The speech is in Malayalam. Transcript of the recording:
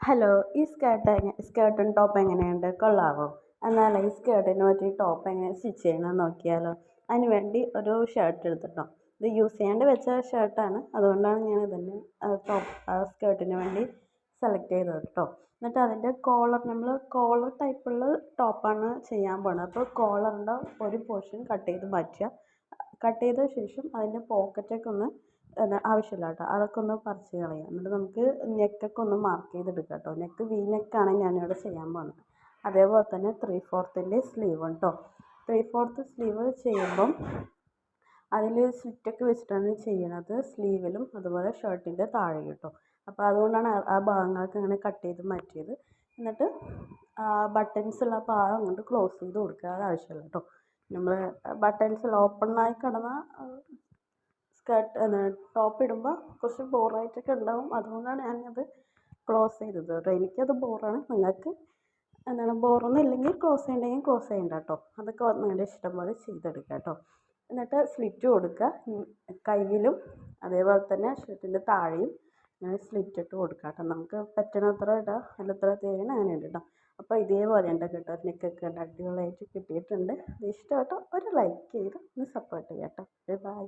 ഹലോ, ഈ സ്കേർട്ടും ടോപ്പ് എങ്ങനെയുണ്ട്, കൊള്ളാമോ? എന്നാലേ ഈ സ്കേർട്ടിന് പറ്റിയ ടോപ്പ് എങ്ങനെ സ്റ്റിച്ച് ചെയ്യണമെന്ന് നോക്കിയാലോ? അതിന് വേണ്ടി ഒരു ഷർട്ട് എടുത്തിട്ടോ. ഇത് യൂസ് ചെയ്യാണ്ട് വെച്ച ഷർട്ടാണ്, അതുകൊണ്ടാണ് ഞാൻ ഇതിന് സ്കേർട്ടിന് വേണ്ടി സെലക്ട് ചെയ്തത് കേട്ടോ. എന്നിട്ട് അതിൻ്റെ കോളർ ടൈപ്പുള്ള ടോപ്പാണ് ചെയ്യാൻ പോകുന്നത്. അപ്പോൾ കോളറിൻ്റെ ഒരു പോർഷൻ കട്ട് ചെയ്ത് മാറ്റുക. കട്ട് ചെയ്ത ശേഷം അതിൻ്റെ പോക്കറ്റൊക്കെ ഒന്ന് ആവശ്യമില്ല കേട്ടോ, അതൊക്കെ ഒന്ന് പറിച്ച് കളയാം. എന്നിട്ട് നമുക്ക് നെക്കൊക്കെ ഒന്ന് മാർക്ക് ചെയ്തെടുക്കാം കേട്ടോ. നെക്ക് വി നെക്കാണ് ഞാനിവിടെ ചെയ്യാൻ പോകുന്നത്. അതേപോലെ തന്നെ 3/4 സ്ലീവ് കേട്ടോ. 3/4 സ്ലീവ് ചെയ്യുമ്പം അതിൽ സ്ലിറ്റൊക്കെ വെച്ചിട്ടാണ് ചെയ്യണത്, സ്ലീവിലും അതുപോലെ ഷർട്ടിൻ്റെ താഴെ കേട്ടോ. അപ്പോൾ അതുകൊണ്ടാണ് ആ ഭാഗങ്ങളൊക്കെ ഇങ്ങനെ കട്ട് ചെയ്ത് മാറ്റിയത്. എന്നിട്ട് ബട്ടൺസ് ഉള്ള ഭാഗം അങ്ങോട്ട് ക്ലോസ് ചെയ്ത് കൊടുക്കുക, അത് ആവശ്യമില്ല കേട്ടോ. നമ്മൾ ബട്ടൺസ് ഓപ്പണായി കിടന്ന ടോപ്പ് ഇടുമ്പോൾ കുറച്ച് ബോറായിട്ടൊക്കെ ഉണ്ടാവും, അതുകൊണ്ടാണ് ഞാനത് ക്ലോസ് ചെയ്തത് കേട്ടോ. എനിക്കത് ബോറാണ്, നിങ്ങൾക്ക് ബോറൊന്നും ഇല്ലെങ്കിൽ ക്ലോസ് ചെയ്യണ്ടെങ്കിൽ ക്ലോസ് ചെയ്യണ്ട കേട്ടോ. അതൊക്കെ നിങ്ങളുടെ ഇഷ്ടം പോലെ ചെയ്തെടുക്കുക കേട്ടോ. എന്നിട്ട് സ്ലിറ്റ് കൊടുക്കുക കയ്യിലും, അതേപോലെ തന്നെ ഷർട്ടിൻ്റെ താഴെയും ഇങ്ങനെ സ്ലിറ്റ് ഇട്ട് കൊടുക്കുക കേട്ടോ. നമുക്ക് പറ്റണത്ര ഇടാം, എത്ര തേക്കണം അങ്ങനെ ഉണ്ട് കേട്ടോ. അപ്പോൾ ഇതേപോലെ ഉണ്ട് കേട്ടോ, നെക്കൊക്കെ ഉണ്ട്, അടിപൊളിയായിട്ട് കിട്ടിയിട്ടുണ്ട്. ഇത് ഇഷ്ടം കേട്ടോ, ഒരു ലൈക്ക് ചെയ്ത് ഒന്ന് സപ്പോർട്ട് ചെയ്യാം കേട്ടോ. ബൈ.